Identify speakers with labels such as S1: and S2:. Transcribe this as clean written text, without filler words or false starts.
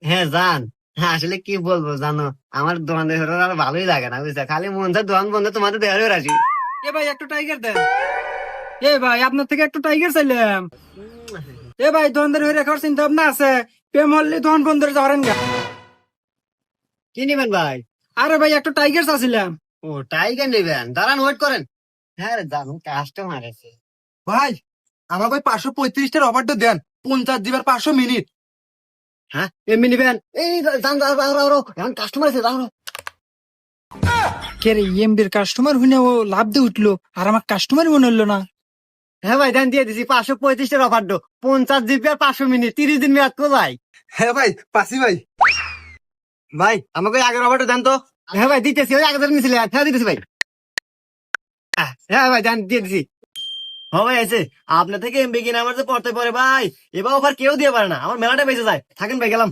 S1: হ্যাঁ জান। হ্যাঁ আসলে কি বলবো জানো, আমার দোকান দেখে আর ভালোই লাগে না বুঝছো, খালি মন চায় দোকান বন্ধ তোমাদের দেওয়ারও রাজি।
S2: এ ভাই একটু টাইগার দেন। এ ভাই আপনার থেকে একটু টাইগার চাইলাম। এ ভাই দোকানদার হয়ে রাখার চিন্তা ভাবনা আছে? প্রেম হলে দোকান বন্ধ করে যাবেন গা।
S1: কি নিবেন ভাই?
S2: আরে ভাই একটু টাইগার চাচ্ছিলাম।
S1: ও টাইগার নিবেন, দাঁড়ান ওয়েট করেন। হ্যাঁ রে জানো, কাস্টমার আছে।
S3: ভাই আমার ভাই 535টার অফারটা দেন, 50 দিবার 500 মিনিট।
S1: হ্যাঁ এমনি নিবেন? এই জান, দাঁড়াও, এখন কাস্টমার আছে, দাঁড়াও।
S2: কে রে, এমবির কাস্টমার হইনে ও লাভ দিয়ে উঠলো, আর আমার কাস্টমারই মনে হলো না।
S1: হ্যাঁ ভাই ধ্যান দিয়ে দিছি, 535টার অফার দো, 50 জিবি আর 500 মিনিট, 30 দিন মেয়াদ কো ভাই।
S3: হ্যাঁ ভাই পাসি ভাই।
S1: ভাই আমাকে ওই আগের অফারটা দেন তো। হ্যাঁ ভাই দিতেছি, ওই আগে নিয়েছিলে, হ্যাঁ দিতেছি ভাই। হ্যাঁ ভাই দেন, দিয়ে দিছি। হ্যাঁ ভাই আছে। আপনার থেকে এমবি কিনে আমার যে পড়তে পারে ভাই, এবার অফার কেউ দিয়ে পারে না, আমার মেলাটা বেঁচে যায়, থাকেন ভাই গেলাম।